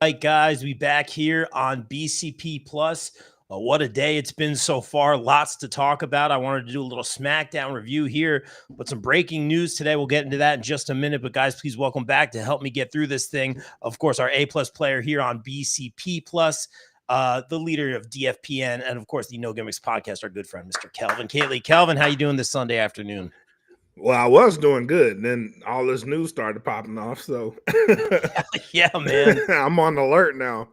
Right, guys, we back here on BCP Plus. What a day it's been so far. Lots to talk about. I wanted to do a little SmackDown review here, but some breaking news today. We'll get into that in just a minute. But guys, please welcome back to help me get through this thing. Of course, our A+ player here on BCP Plus, the leader of DFPN, and of course, the No Gimmicks podcast, our good friend, Mr. Kelvin Catley. Kelvin, how you doing this Sunday afternoon? Well, I was doing good, and then all this news started popping off. So, Yeah, man. I'm on alert now.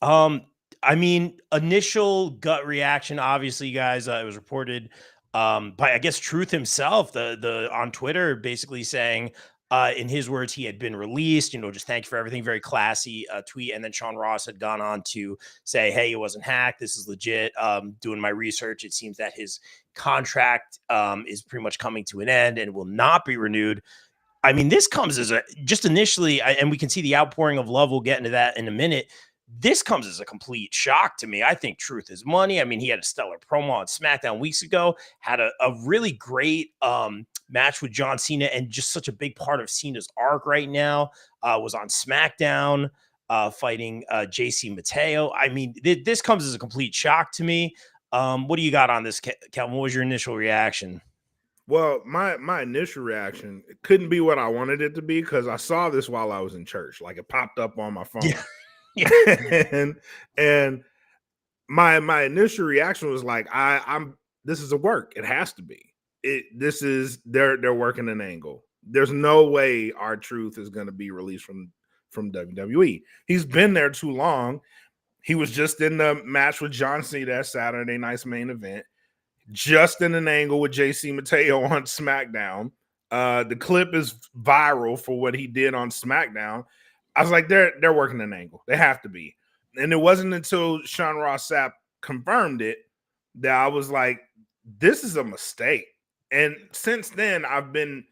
I mean, initial gut reaction, obviously, guys, it was reported by I guess Truth himself, the on Twitter, basically saying, in his words, he had been released. Just thank you for everything. Very classy tweet. And then Sean Ross had gone on to say, "Hey, it wasn't hacked. This is legit. Doing my research, it seems that his contract is pretty much coming to an end and will not be renewed." I mean, this comes as just initially, and we can see the outpouring of love. We'll get into that in a minute. This comes as a complete shock to me. I think Truth is money. I mean, he had a stellar promo on SmackDown weeks ago, had a really great match with John Cena, and just such a big part of Cena's arc right now. Was on SmackDown fighting JC Mateo. I mean, this comes as a complete shock to me. What do you got on this, Kelvin? What was your initial reaction? Well, my initial reaction, it couldn't be what I wanted it to be because I saw this while I was in church. Like, it popped up on my phone. Yeah. and my initial reaction was like, I'm this is a work. It has to be. They're working an angle. There's no way R-Truth is going to be released from WWE. He's been there too long. He was just in the match with John Cena at Saturday night's main event, just in an angle with JC Mateo on SmackDown. The clip is viral for what he did on SmackDown. I was like, they're working an angle. They have to be. And it wasn't until Sean Ross Sapp confirmed it that I was like, this is a mistake. And since then, I've been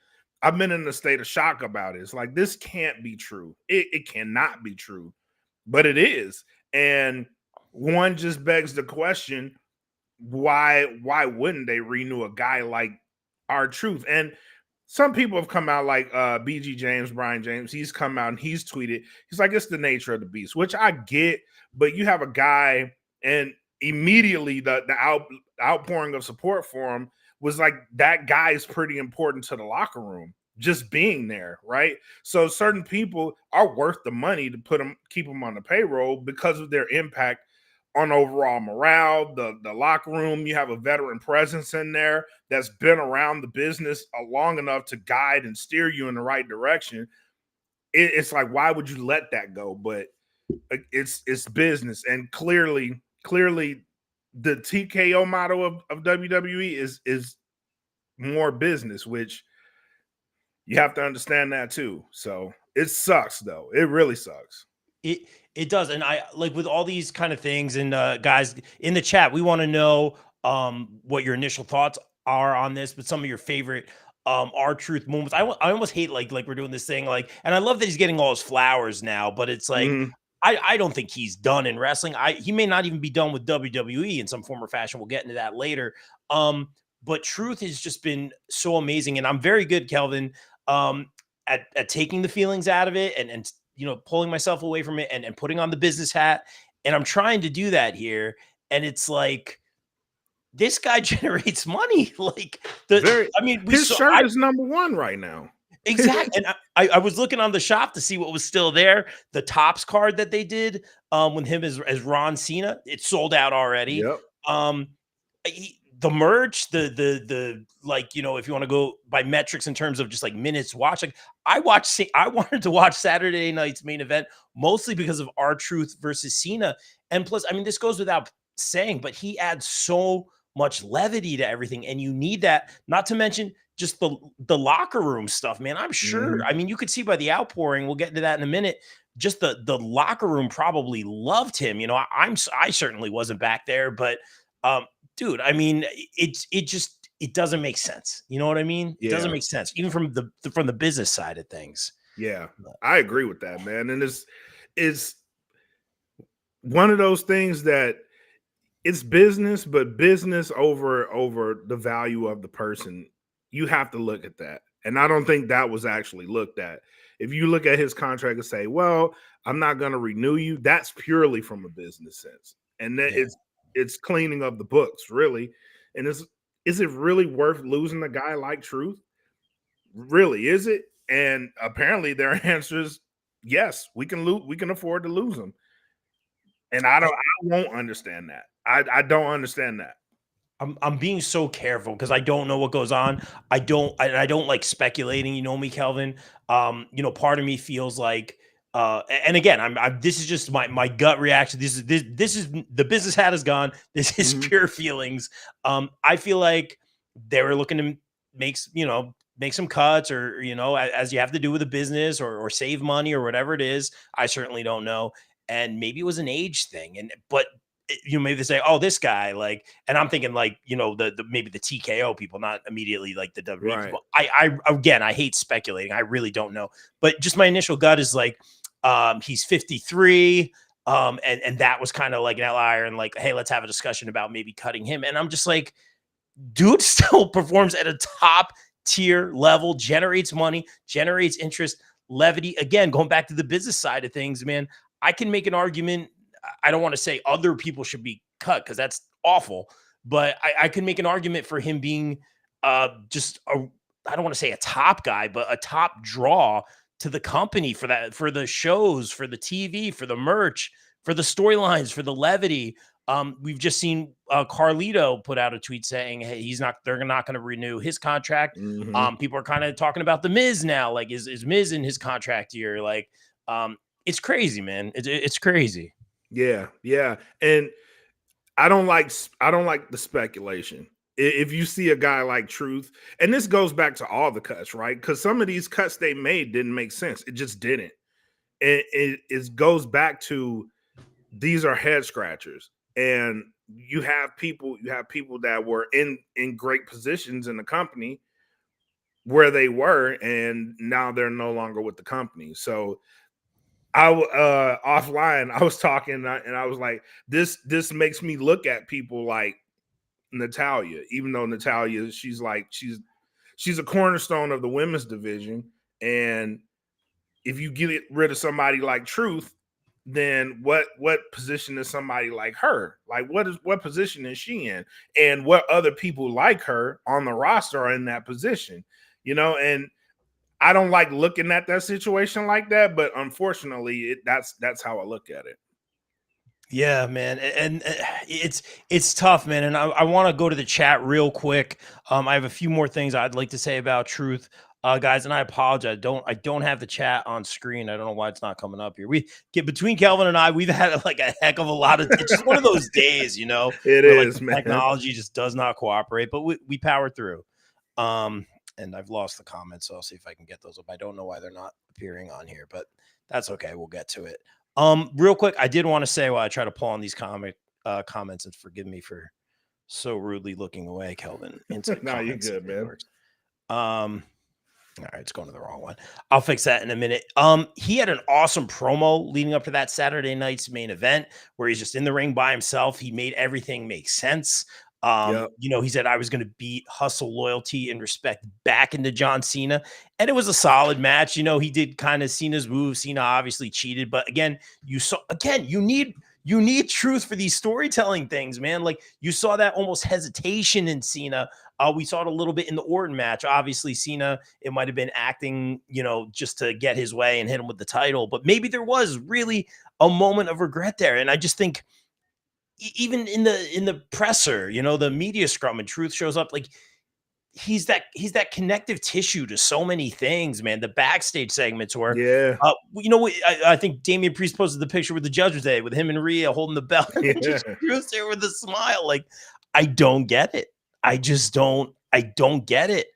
in a state of shock about it. It's like, this can't be true. It cannot be true, but it is. And one just begs the question, why wouldn't they renew a guy like R-Truth? And some people have come out like BG James, Brian James. He's come out and he's tweeted. He's like, it's the nature of the beast, which I get. But you have a guy, and immediately the outpouring of support for him was like, that guy is pretty important to the locker room, just being there, right? So certain people are worth the money to keep them on the payroll because of their impact on overall morale, the locker room. You have a veteran presence in there that's been around the business long enough to guide and steer you in the right direction. It's like, why would you let that go? But it's business, and clearly the TKO motto of WWE is more business, which you have to understand that too. So it sucks, though. It really sucks. It does. And I like with all these kind of things, and guys in the chat, we want to know what your initial thoughts are on this, but some of your favorite R-Truth moments. I almost hate like we're doing this thing, like, and I love that he's getting all his flowers now, but it's like, I don't think he's done in wrestling. He may not even be done with WWE in some form or fashion. We'll get into that later. But Truth has just been so amazing, and I'm very good, Kelvin, at taking the feelings out of it and pulling myself away from it and putting on the business hat. And I'm trying to do that here. And it's like, this guy generates money. Like, his shirt is number one right now. Exactly. And I was looking on the shop to see what was still there. The Topps card that they did with him as Ron Cena, it sold out already. Yep. The merch, the like, if you want to go by metrics in terms of just like minutes watched, like I wanted to watch Saturday night's main event mostly because of R-Truth versus Cena. And plus, I mean, this goes without saying, but he adds so much levity to everything. And you need that, not to mention just the locker room stuff, man. I'm sure. I mean, you could see by the outpouring, we'll get into that in a minute. Just the locker room probably loved him. I certainly wasn't back there, but dude, I mean, it doesn't make sense. You know what I mean? It doesn't make sense, even from the business side of things. Yeah, I agree with that, man. And it's one of those things that it's business, but business over the value of the person. You have to look at that. And I don't think that was actually looked at. If you look at his contract and say, well, I'm not going to renew you, that's purely from a business sense. And that Yeah. it's cleaning of the books, really. And is it really worth losing a guy like Truth? Really, is it? And apparently their answer is yes, we can afford to lose him. And I won't understand that. I don't understand that. I'm being so careful because I don't know what goes on. I don't like speculating. You know me, Kelvin. Part of me feels like, and again, I'm. This is just my gut reaction. This is the business hat is gone. This is Mhm. pure feelings. I feel like they were looking to make some cuts, or as you have to do with a business, or save money or whatever it is. I certainly don't know, and maybe it was an age thing, but maybe they say, oh, this guy, like, and I'm thinking like, the maybe the TKO people, not immediately like the WWE Right. people. I hate speculating. I really don't know. But just my initial gut is like, he's 53. And that was kind of like an outlier, and like, hey, let's have a discussion about maybe cutting him. And I'm just like, dude still performs at a top tier level, generates money, generates interest, levity. Again, going back to the business side of things, man, I can make an argument. I don't want to say other people should be cut because that's awful, but I can make an argument for him being just a, I don't want to say a top guy, but a top draw to the company for the shows, for the TV, for the merch, for the storylines, for the levity. We've just seen Carlito put out a tweet saying, "Hey, they're not going to renew his contract." Mhm. People are kind of talking about the Miz now. Like, is Miz in his contract year? Like, it's crazy, man. It's crazy. Yeah, yeah. And I don't like the speculation. If you see a guy like Truth, and this goes back to all the cuts, right? Because some of these cuts they made didn't make sense. It just didn't. It goes back to these are head scratchers, and you have people that were in great positions in the company where they were, and now they're no longer with the company. So offline, I was talking and I was like, this makes me look at people like Natalia, even though Natalia, she's a cornerstone of the women's division. And if you get rid of somebody like Truth, then what position is somebody like her? Like what position is she in? And what other people like her on the roster are in that position? And I don't like looking at that situation like that, but unfortunately, that's how I look at it. Yeah, man, and it's tough, man. And I want to go to the chat real quick. I have a few more things I'd like to say about Truth, guys, and I apologize. I don't have the chat on screen. I don't know why it's not coming up here. We get between Kelvin and I, we've had like a heck of a lot of. It's just one of those days, It where like is, the man. technology just does not cooperate, but we power through. And I've lost the comments, so I'll see if I can get those up. I don't know why they're not appearing on here, but that's okay. We'll get to it. Real quick, I did want to say while I try to pull on these comments, and forgive me for so rudely looking away, Kelvin. Insert No, you're comments, if good, it man. works. All right, it's going to the wrong one. I'll fix that in a minute. He had an awesome promo leading up to that Saturday night's main event where he's just in the ring by himself. He made everything make sense. Yep. He said I was going to beat hustle, loyalty, and respect back into John Cena. And it was a solid match. He did kind of Cena's move. Cena obviously cheated, but again, you need truth for these storytelling things, man. Like, you saw that almost hesitation in Cena. We saw it a little bit in the Orton match. Obviously, Cena, it might have been acting, just to get his way and hit him with the title, but maybe there was really a moment of regret there. And I just think even in the presser, the media scrum, and Truth shows up, like, he's that connective tissue to so many things, man. The backstage segments where, Yeah. I think Damian Priest posted the picture with the Judgment Day with him and Rhea holding the belt, and then Yeah. just Truth there with a smile. Like, I don't get it. I just don't. I don't get it.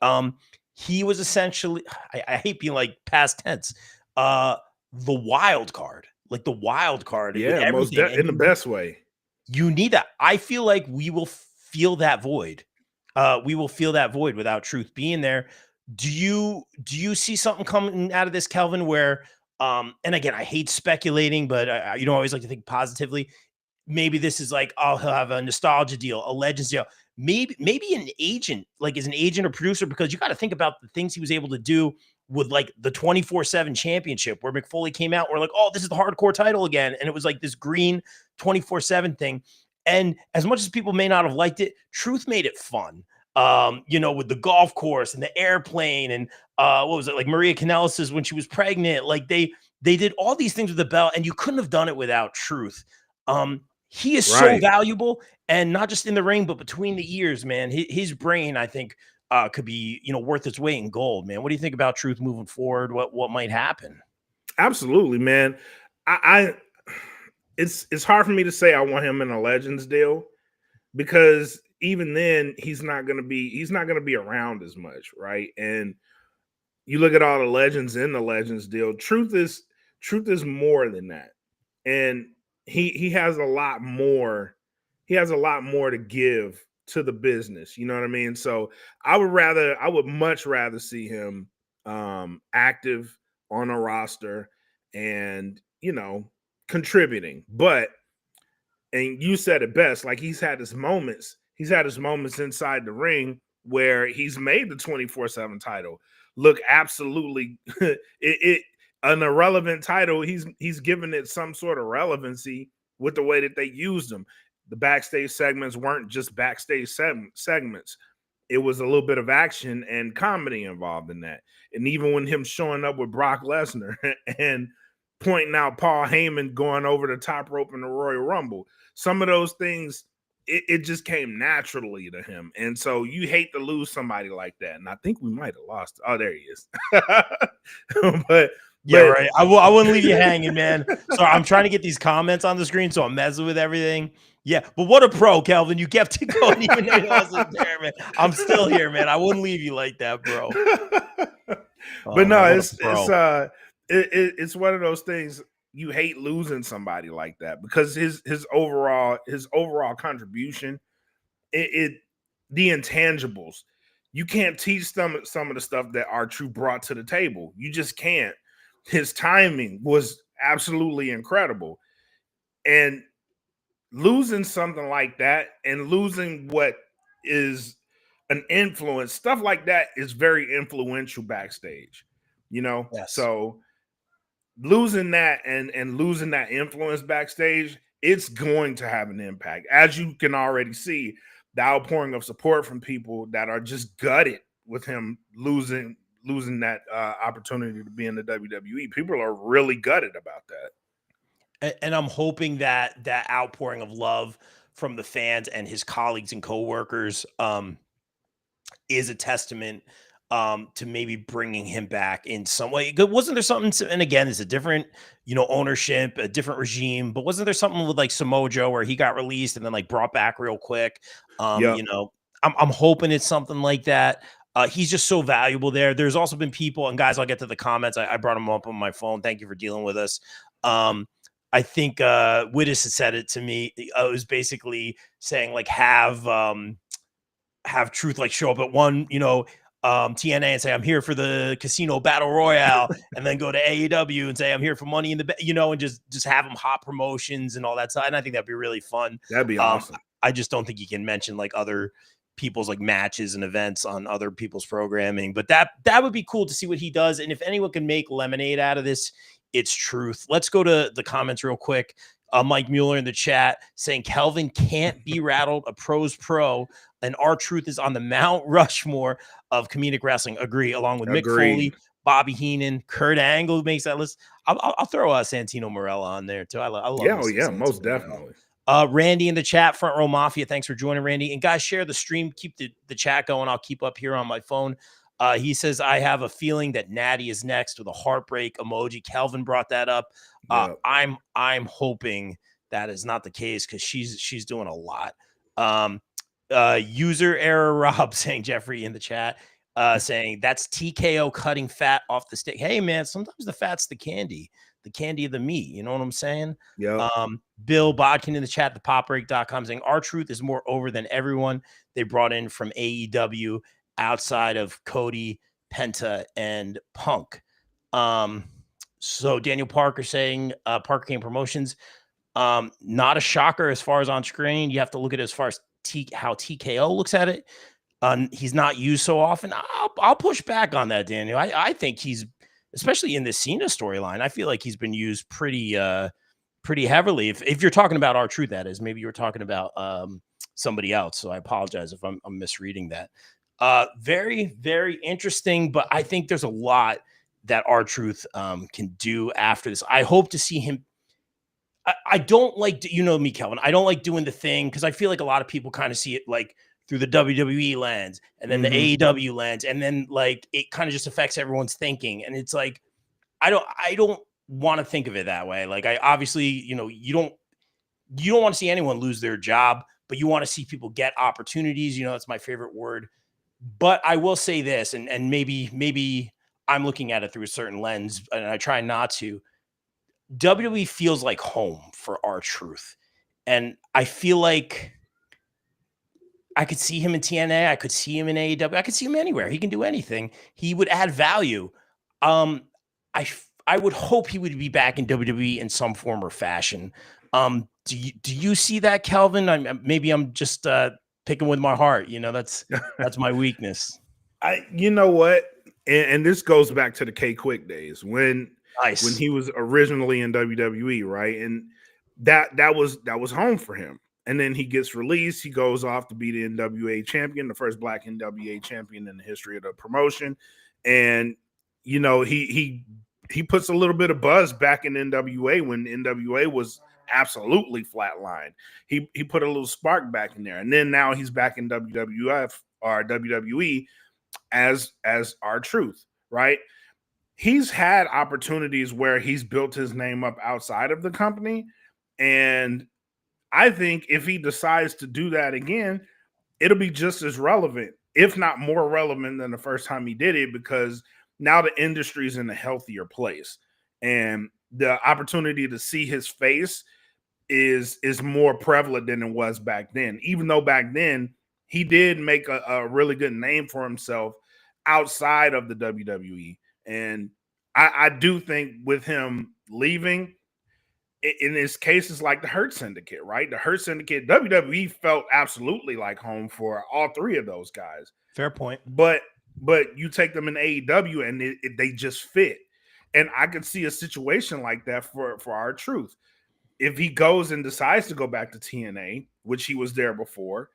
He was essentially. I hate being like past tense. Uh, the wild card, like the wild card with Yeah, everything, and in the best way. you need that. I feel like we will feel that void. We will feel that void without Truth being there. Do you see something coming out of this, Kelvin? Where, and again, I hate speculating, but I always like to think positively. Maybe this is like, oh, he'll have a nostalgia deal, a Legends deal. maybe an agent, like as an agent or producer, because you got to think about the things he was able to do with like the 24/7 championship where McFoley came out, we're like, oh, this is the hardcore title again. And it was like this green 24/7 thing. And as much as people may not have liked it, Truth made it fun. With the golf course and the airplane and what was it, like Maria Kanellis when she was pregnant, like they did all these things with the belt, and you couldn't have done it without Truth. He is so Right. valuable, and not just in the ring, but between the ears, man. His brain, I think, could be worth its weight in gold, man. What do you think about Truth moving forward? What might happen? Absolutely, man. I it's hard for me to say I want him in a Legends deal because even then he's not gonna be around as much, right? And you look at all the legends in the Legends deal. Truth is more than that, and he has a lot more. He has a lot more to give to the business. You know what I mean? So I would much rather see him active on a roster and contributing. But and you said it best, like he's had his moments. He's had his moments inside the ring where he's made the 24/7 title look absolutely an irrelevant title. He's given it some sort of relevancy with the way that they used him. The backstage segments weren't just backstage segments. It was a little bit of action and comedy involved in that. And even when him showing up with Brock Lesnar and pointing out Paul Heyman going over the top rope in the Royal Rumble, some of those things, it just came naturally to him. And so you hate to lose somebody like that. And I think we might have lost. Oh, there he is. but Yeah, right. I wouldn't leave you hanging, man. So I'm trying to get these comments on the screen, so I'm messing with everything. Yeah, but what a pro, Kelvin. You kept it going even though you wasn't there, man. I'm still here, man. I wouldn't leave you like that, bro. But Oh, no, man, what a it's pro. it's one of those things. You hate losing somebody like that because his overall contribution, it the intangibles. You can't teach some of the stuff that R-Truth brought to the table. You just can't. His timing was absolutely incredible. And losing something like that and losing what is an influence, stuff like that is very influential backstage, Yes. So losing that and losing that influence backstage, it's going to have an impact. As you can already see, the outpouring of support from people that are just gutted with him losing that opportunity to be in the WWE. People are really gutted about that. And I'm hoping that that outpouring of love from the fans and his colleagues and coworkers is a testament to maybe bringing him back in some way. Wasn't there something? And again, it's a different, ownership, a different regime. But wasn't there something with like Samoa Joe where he got released and then like brought back real quick? Yep. I'm hoping it's something like that. He's just so valuable there. There's also been people, and guys, I'll get to the comments. I brought them up on my phone. Thank you for dealing with us. I think Wittes had said it to me. It was basically saying like have Truth like show up at one, TNA and say, I'm here for the casino battle royale, and then go to AEW and say, I'm here for money in the, and just have them hot promotions and all that stuff. And I think that'd be really fun. That'd be Um, awesome. I just don't think you can mention like other people's like matches and events on other people's programming, but that would be cool to see what he does. And if anyone can make lemonade out of this, it's Truth. Let's go to the comments real quick. Mike Mueller in the chat saying Kelvin can't be rattled, a pro's pro, and R-Truth is on the Mount Rushmore of comedic wrestling. Agree, along with Mick Agreed. Foley, Bobby Heenan, Kurt Angle, who makes that list. I'll throw Santino Marella on there too. I love Yeah, me oh some yeah, most Santino Marella. definitely. Randy in the chat, Front Row Mafia. Thanks for joining, Randy. And guys, share the stream. Keep the chat going. I'll keep up here on my phone. He says, I have a feeling that Natty is next with a heartbreak emoji. Kelvin brought that up. Yeah. I'm hoping that is not the case because she's doing a lot. User error Rob saying Jeffrey in the chat, saying that's TKO cutting fat off the stick. Hey man, sometimes the fat's the candy of the meat. You know what I'm saying? Yeah. Bill Bodkin in the chat, thepopbreak.com saying R-Truth is more over than everyone they brought in from AEW outside of Cody, Penta, and Punk. So Daniel Parker saying Parker King Promotions, not a shocker as far as on screen. You have to look at it as far as how TKO looks at it. He's not used so often. I'll push back on that, Daniel. I think he's, especially in the Cena storyline, I feel like he's been used pretty heavily. If you're talking about R-Truth, that is. Maybe you were talking about somebody else. So I apologize if I'm misreading that. Very, very interesting, but I think there's a lot that R-Truth can do after this. I hope to see him. I don't like, you know me, Kelvin. I don't like doing the thing because I feel like a lot of people kind of see it like through the WWE lens and then the AEW lens, and then like it kind of just affects everyone's thinking. And it's like I don't want to think of it that way. Like I obviously, you don't want to see anyone lose their job, but you want to see people get opportunities. That's my favorite word. But I will say this, and maybe I'm looking at it through a certain lens, and I try not to. WWE feels like home for R-Truth. And I feel like I could see him in TNA. I could see him in AEW. I could see him anywhere. He can do anything. He would add value. Um, I would hope he would be back in WWE in some form or fashion. Do you see that, Kelvin? Maybe I'm just picking with my heart. That's my weakness. You know what? And this goes back to the K Quick days when Nice. he was originally in WWE, right? And that was home for him. And then he gets released. He goes off to be the NWA champion, the first Black NWA champion in the history of the promotion. And he puts a little bit of buzz back in NWA when NWA was absolutely flatlined. He put a little spark back in there, and then now he's back in WWF or WWE as R-Truth, right? He's had opportunities where he's built his name up outside of the company, and I think if he decides to do that again, it'll be just as relevant, if not more relevant than the first time he did it, because now the industry's in a healthier place, and the opportunity to see his face is more prevalent than it was back then. Even though back then he did make a really good name for himself outside of the WWE. And I do think with him leaving, in his cases like the Hurt Syndicate, right? The Hurt Syndicate, WWE felt absolutely like home for all three of those guys. Fair point. But you take them in AEW and they just fit. And I could see a situation like that for R-Truth. If he goes and decides to go back to TNA, which he was there before,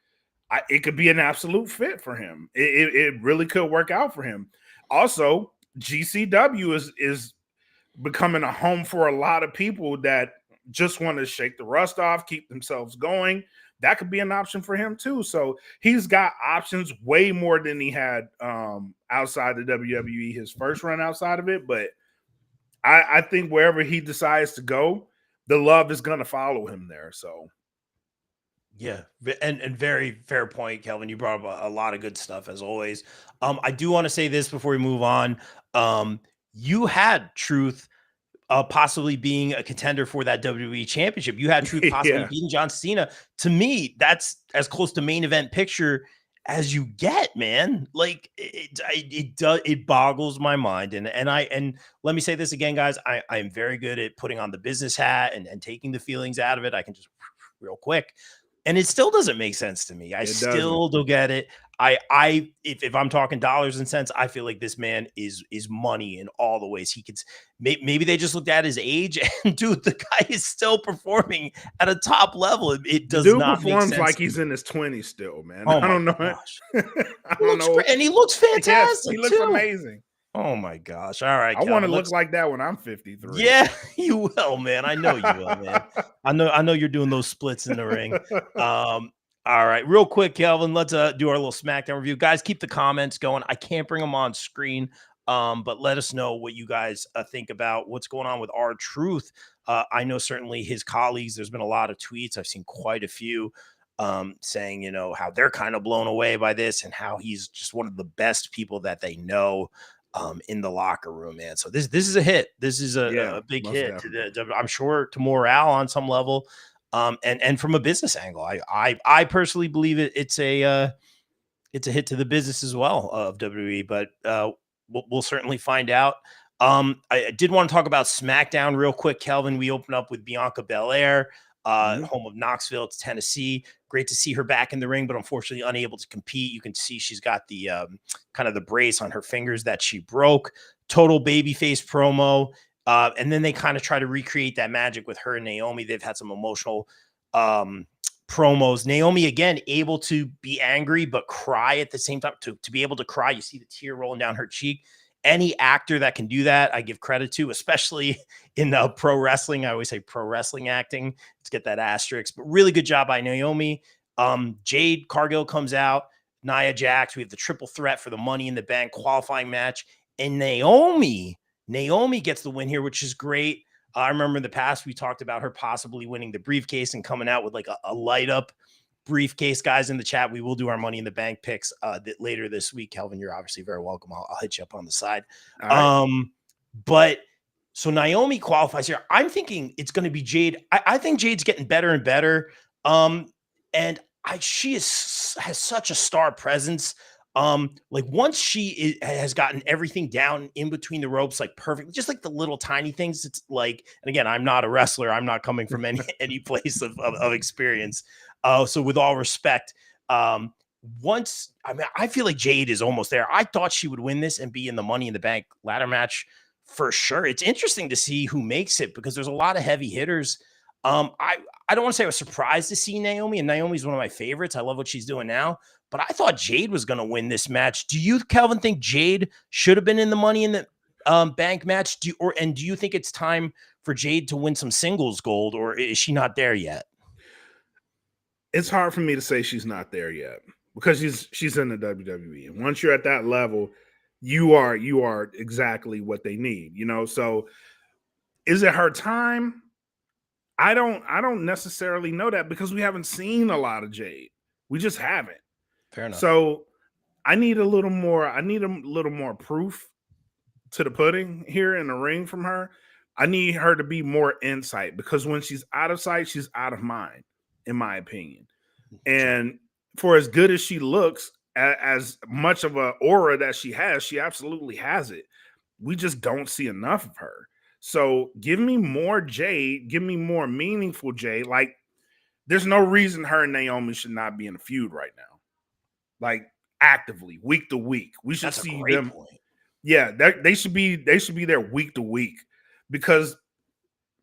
it could be an absolute fit for him. It really could work out for him. Also, GCW is becoming a home for a lot of people that just want to shake the rust off, keep themselves going. That could be an option for him too. So he's got options way more than he had outside the WWE, his first run outside of it. But I think wherever he decides to go, the love is going to follow him there. So. Yeah, and very fair point, Kelvin. You brought up a lot of good stuff as always. I do want to say this before we move on. You had Truth possibly being a contender for that WWE championship. You had Truth possibly beating John Cena. To me, that's as close to main event picture as you get, man. Like it boggles my mind. And let me say this again, guys. I'm very good at putting on the business hat and taking the feelings out of it. I can just real quick. And it still doesn't make sense to me. I still don't get it. If I'm talking dollars and cents, I feel like this man is money in all the ways he could. Maybe they just looked at his age and dude, the guy is still performing at a top level. It does not make sense. Like he's in his 20s still, man. Oh I don't know. Gosh. I don't know. And he looks fantastic. Yes, he looks amazing. Oh my gosh. All right. I want to look like that when I'm 53. Yeah, you will, man. I know you will, man. I know you're doing those splits in the ring. All right. Real quick, Kelvin, let's do our little SmackDown review. Guys, keep the comments going. I can't bring them on screen. But let us know what you guys think about what's going on with R-Truth. I know certainly his colleagues, there's been a lot of tweets. I've seen quite a few saying, how they're kind of blown away by this and how he's just one of the best people that they know in the locker room, man. So this is a hit. This is a big hit. I'm sure to morale on some level, and from a business angle, I personally believe it's a hit to the business as well of WWE. But we'll certainly find out. I did want to talk about SmackDown real quick, Kelvin. We open up with Bianca Belair home of Knoxville. It's Tennessee. Great to see her back in the ring, but unfortunately unable to compete. You can see she's got the kind of the brace on her fingers that she broke. Total babyface promo. And then they kind of try to recreate that magic with her and Naomi. They've had some emotional promos. Naomi, again, able to be angry, but cry at the same time. To be able to cry, you see the tear rolling down her cheek. Any actor that can do that, I give credit to, especially in pro wrestling. I always say pro wrestling acting. Let's get that asterisk. But really good job by Naomi. Jade Cargill comes out. Nia Jax. We have the triple threat for the Money in the Bank qualifying match. And Naomi gets the win here, which is great. I remember in the past, we talked about her possibly winning the briefcase and coming out with like a light up briefcase. Guys in the chat, we will do our Money in the Bank picks later this week. Kelvin, you're obviously very welcome. I'll hit you up on the side. Right. But so Naomi qualifies here. I'm thinking it's going to be Jade. I think Jade's getting better and better. And she has such a star presence. Like once she has gotten everything down in between the ropes, like perfect, just like the little tiny things. It's like, and again, I'm not a wrestler. I'm not coming from any place of experience. So with all respect, I feel like Jade is almost there. I thought she would win this and be in the Money in the Bank ladder match for sure. It's interesting to see who makes it because there's a lot of heavy hitters. I don't want to say I was surprised to see Naomi, and Naomi's one of my favorites. I love what she's doing now. But I thought Jade was going to win this match. Do you, Calvin, think Jade should have been in the Money in the Bank match? Do you think it's time for Jade to win some singles gold, or is she not there yet? It's hard for me to say she's not there yet because she's in the WWE. And once you're at that level, you are exactly what they need, So is it her time? I don't necessarily know that because we haven't seen a lot of Jade. We just haven't. Fair enough. So I need a little more proof to the pudding here in the ring from her. I need her to be more insight because when she's out of sight, she's out of mind, in my opinion. And for as good as she looks, as much of an aura that she has, she absolutely has it. We just don't see enough of her. So give me more Jade, give me more meaningful Jade. Like there's no reason her and Naomi should not be in a feud right now. Like actively, week to week. We should see them. Point. Yeah, they should be there week to week because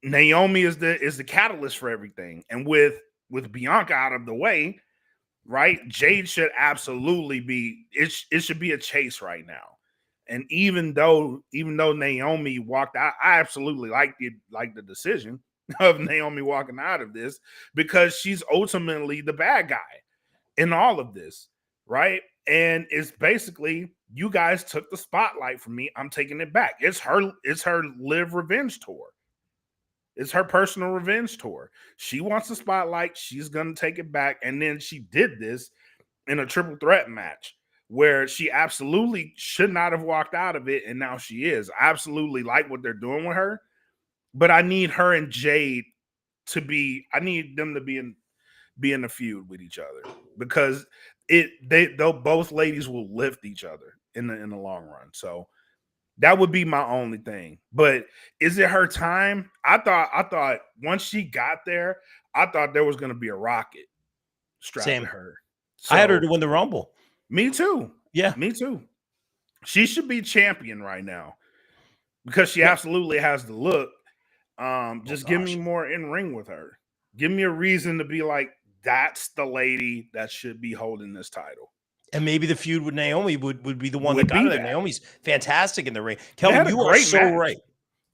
Naomi is the catalyst for everything. And with Bianca out of the way, right? Jade should absolutely be it should be a chase right now. And even though Naomi walked out, I absolutely like the decision of Naomi walking out of this because she's ultimately the bad guy in all of this, right? And it's basically you guys took the spotlight from me. I'm taking it back. It's her live revenge tour. It's her personal revenge tour. She wants the spotlight. She's going to take it back. And then she did this in a triple threat match where she absolutely should not have walked out of it. And now she is. I absolutely like what they're doing with her. But I need her and Jade I need them to be in a feud with each other because both ladies will lift each other in the long run. So that would be my only thing. But is it her time? I thought once she got there, I thought there was going to be a rocket strapped to her. So, I had her to win the Rumble. Me too. Yeah. Me too. She should be champion right now because she absolutely has the look. Just give me more in ring with her. Give me a reason to be like, that's the lady that should be holding this title. And maybe the feud with Naomi would be the one that got her there. Naomi's fantastic in the ring. Kelvin, you are so right.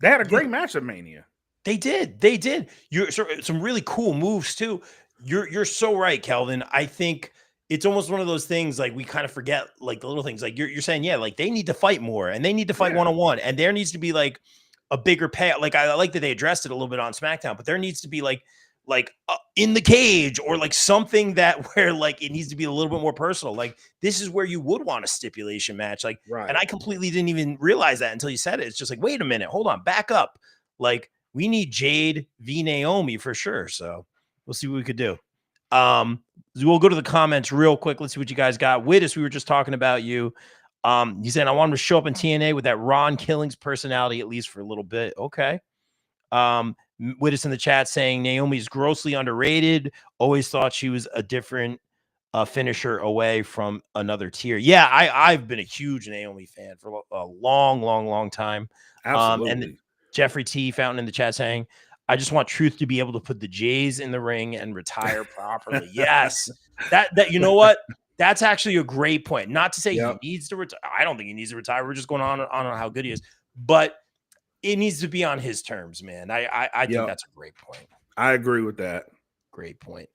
They had a great match at Mania. They did. You're some really cool moves too. You're so right, Kelvin. I think it's almost one of those things like we kind of forget like the little things. Like you're saying, yeah, like they need to fight more and they need to fight one-on-one, and there needs to be like a bigger payout. Like I like that they addressed it a little bit on SmackDown, but there needs to be like in the cage or like something that where like it needs to be a little bit more personal. Like this is where you would want a stipulation match. Like, right. And I completely didn't even realize that until you said it. It's just like, wait a minute, hold on, back up. Like we need Jade v Naomi for sure. So we'll see what we could do. We'll go to the comments real quick. Let's see what you guys got. Wittis, we were just talking about you. He said, I want him to show up in TNA with that Ron Killings personality, at least for a little bit. Okay. With us in the chat saying Naomi's grossly underrated. Always thought she was a different finisher away from another tier. Yeah, I've been a huge Naomi fan for a long, long, long time. And Absolutely. Jeffrey T. Fountain in the chat saying, I just want Truth to be able to put the Jays in the ring and retire properly. Yes. That you know what? That's actually a great point. Not to say he needs to retire. I don't think he needs to retire. We're just going on how good he is. But it needs to be on his terms, man. I think that's a great point. I agree with that. Great point.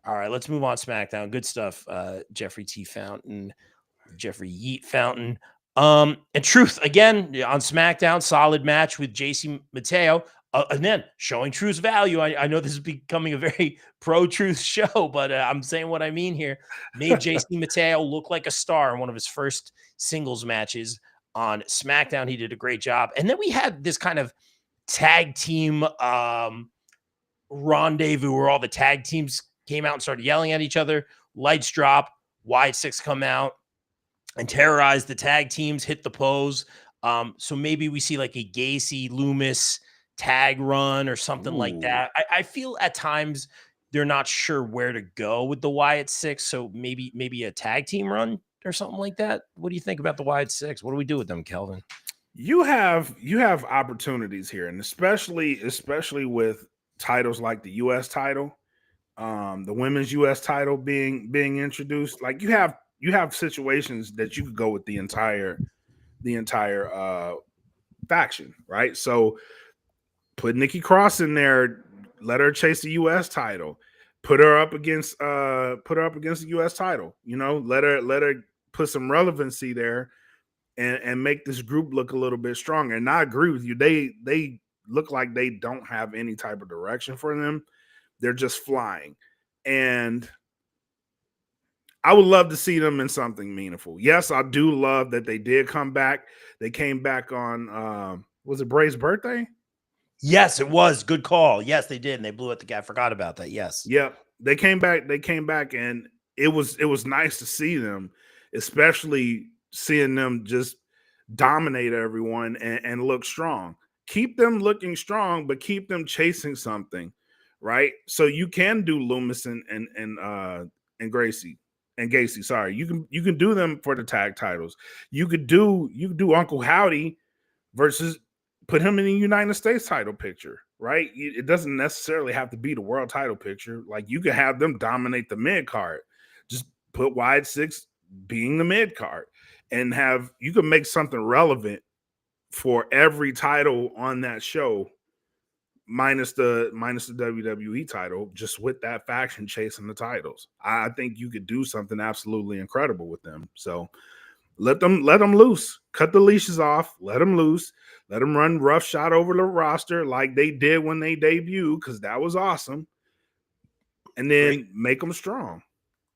All right, let's move on. SmackDown. Good stuff. Jeffrey T. Fountain, Jeffrey Yeet Fountain. And Truth again on SmackDown. Solid match with JC Mateo. And then showing Truth's value. I know this is becoming a very pro-Truth show, but I'm saying what I mean here. Made JC Mateo look like a star in one of his first singles matches on SmackDown. He did a great job. And then we had this kind of tag team rendezvous where all the tag teams came out and started yelling at each other. Lights drop. Wyatt Six come out and terrorize the tag teams, hit the pose. So maybe we see like a Gacy Loomis tag run or something like that. I feel at times they're not sure where to go with the Wyatt Six. So maybe a tag team run or something like that. What do you think about the Wyatt Six? What do we do with them, Kelvin? You have opportunities here, and especially with titles like the US title, the women's US title being introduced. Like you have situations that you could go with the entire faction, right? So put Nikki Cross in there, let her chase the US title, put her up against the US title, let her put some relevancy there and make this group look a little bit stronger. And I agree with you. They look like they don't have any type of direction for them. They're just flying. And I would love to see them in something meaningful. Yes, I do love that they did come back. They came back on was it Bray's birthday? Yes, it was. Good call. Yes, they did. And they blew it the guy. I forgot about that. Yes. Yep. They came back, and it was nice to see them, especially seeing them just dominate everyone and look strong. Keep them looking strong, but keep them chasing something, right? So you can do Loomis and Gracie and Gacy. Sorry, you can do them for the tag titles. You could do Uncle Howdy versus put him in the United States title picture, right? It doesn't necessarily have to be the world title picture. Like you could have them dominate the mid card. Just put Wyatt Six being the mid card, and you can make something relevant for every title on that show, minus the WWE title, just with that faction chasing the titles. I think you could do something absolutely incredible with them. So let them loose. Cut the leashes off. Let them loose. Let them run roughshod over the roster like they did when they debuted, because that was awesome. And then make them strong.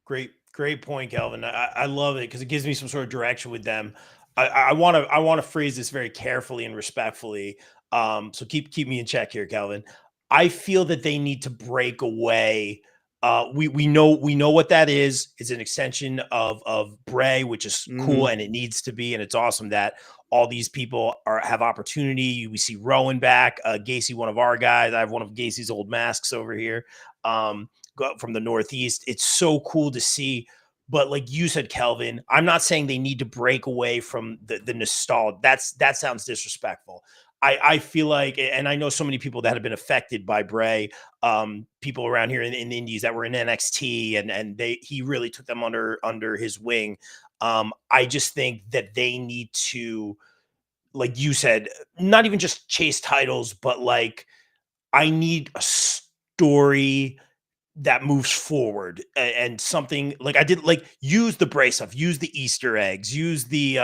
Great point, Kelvin. I love it because it gives me some sort of direction with them. I want to phrase this very carefully and respectfully. So keep me in check here, Kelvin. I feel that they need to break away. We know what that is. It's an extension of Bray, which is cool and it needs to be, and it's awesome that all these people have opportunity. We see Rowan back, Gacy, one of our guys. I have one of Gacy's old masks over here. From the Northeast. It's so cool to see. But like you said, Kelvin, I'm not saying they need to break away from the nostalgia. That sounds disrespectful. I feel like, and I know so many people that have been affected by Bray, people around here in the Indies that were in NXT, and he really took them under his wing. I just think that they need to, like you said, not even just chase titles, but like I need a story that moves forward and something like I did, like use the Bray stuff, use the Easter eggs, use the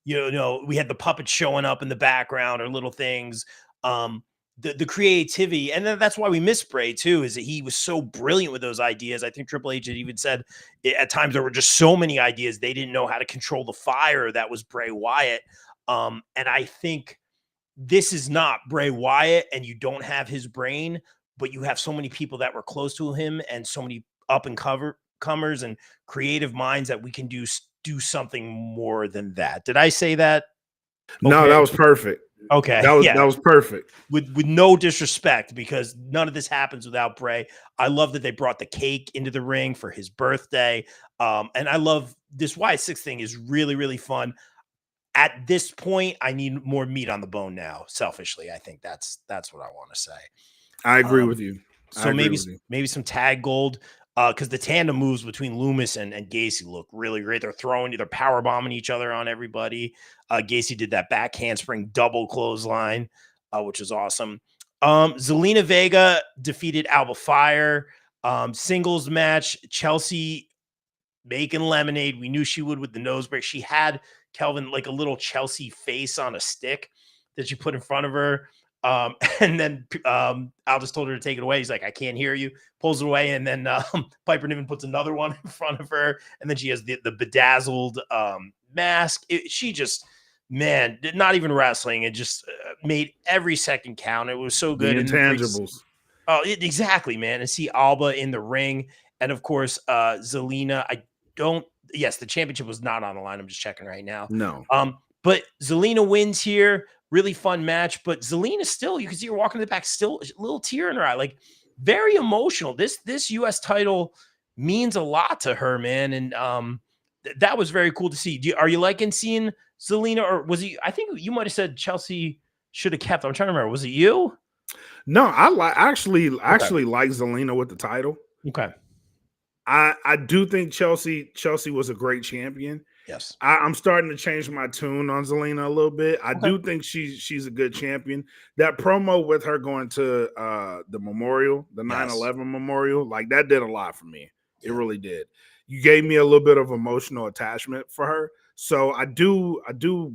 we had the puppets showing up in the background or little things, the creativity. And then that's why we miss Bray too, is that he was so brilliant with those ideas. I think Triple H had even said at times there were just so many ideas they didn't know how to control the fire that was Bray Wyatt. And I think this is not Bray Wyatt, and you don't have his brain, but you have so many people that were close to him and so many up and comers and creative minds that we can do something more than that. Did I say that? No, Okay. that was perfect. Okay, That yeah. was perfect. With no disrespect, because none of this happens without Bray. I love that they brought the cake into the ring for his birthday. And I love this Y6 thing is really, really fun. At this point, I need more meat on the bone now. Selfishly, I think that's what I want to say. I agree Um, with you. I so agree with you. maybe some tag gold. Because the tandem moves between Loomis and Gacy look really great. They're power bombing each other on everybody. Gacy did that back handspring double clothesline, which is awesome. Zelina Vega defeated Alba Fire. Singles match. Chelsea making lemonade. We knew she would with the nose break. She had Kelvin like a little Chelsea face on a stick that she put in front of her. And then Al just told her to take it away. He's like, I can't hear you. Pulls it away. And then Piper Niven puts another one in front of her. And then she has the bedazzled mask. She just, man, not even wrestling. It just made every second count. It was so The good. And intangibles. exactly, man. And see Alba in the ring. And of course, Zelina, yes, the championship was not on the line. I'm just checking right now. No. But Zelina wins here. Really fun match. But Zelina still, you can see her walking to the back, still a little tear in her eye, like very emotional. This US title means a lot to her, man. And that was very cool to see. Are you liking seeing Zelina, or was he? I think you might have said Chelsea should have kept. I'm trying to remember. Was it you? No, I actually Okay. like Zelina with the title. Okay. I do think Chelsea was a great champion. Yes. I'm starting to change my tune on Zelina a little bit. I Okay. do think she's a good champion. That promo with her going to the memorial, the 9/11 memorial, like that did a lot for me. It really did. You gave me a little bit of emotional attachment for her. So I do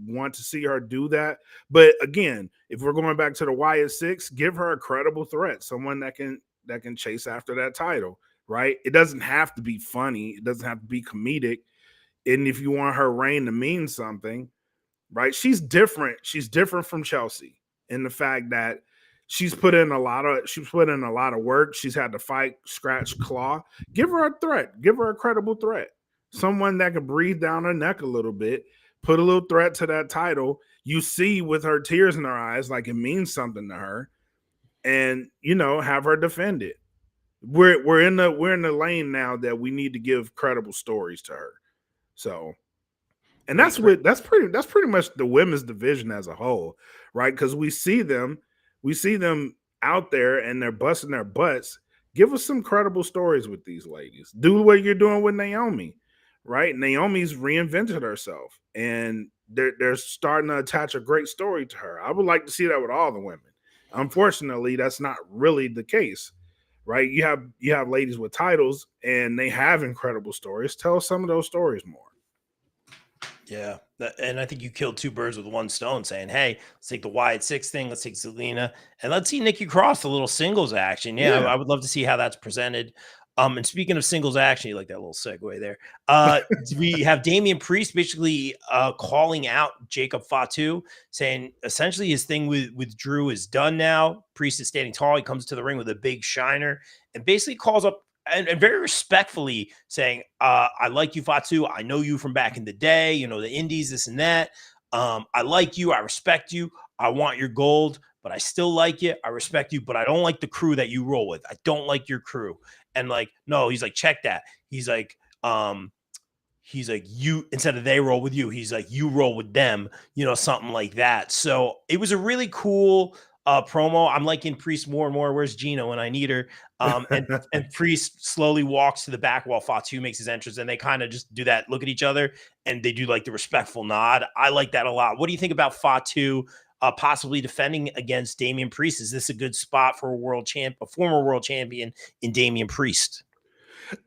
want to see her do that. But again, if we're going back to the Y6, give her a credible threat, someone that can chase after that title, right? It doesn't have to be funny. It doesn't have to be comedic. And if you want her reign to mean something, right? She's different. She's different from Chelsea in the fact that she's put in a lot of work. She's had to fight, scratch, claw. Give her a threat. Give her a credible threat. Someone that can breathe down her neck a little bit, put a little threat to that title. You see with her tears in her eyes, like it means something to her, and have her defend it. We're in the lane now that we need to give credible stories to her. So, and that's pretty much the women's division as a whole, right? Because we see them out there and they're busting their butts. Give us some credible stories with these ladies. Do what you're doing with Naomi, right? Naomi's reinvented herself, and they're starting to attach a great story to her. I would like to see that with all the women. Unfortunately, that's not really the case, right? You have ladies with titles and they have incredible stories. Tell us some of those stories more. Yeah. And I think you killed two birds with one stone, saying, hey, let's take the Wyatt Six thing. Let's take Zelina and let's see Nikki Cross, a little singles action. Yeah. I would love to see how that's presented. And speaking of singles action, you like that little segue there. We have Damian Priest basically calling out Jacob Fatu, saying essentially his thing with Drew is done now. Priest is standing tall. He comes to the ring with a big shiner and basically calls up and very respectfully saying, I like you, Fatu. I know you from back in the day, the indies, this and that. I like you. I respect you. I want your gold, but I still like you. I respect you, but I don't like the crew that you roll with. I don't like your crew. And like, no, he's like, check that. He's like, you, instead of they roll with you, he's like, you roll with them, something like that. So it was a really cool promo. I'm liking Priest more and more. Where's Gina when I need her? And Priest slowly walks to the back while Fatu makes his entrance, and they kind of just do that, look at each other, and they do like the respectful nod. I like that a lot. What do you think about Fatu possibly defending against Damian Priest? Is this a good spot for a former world champion in Damian Priest?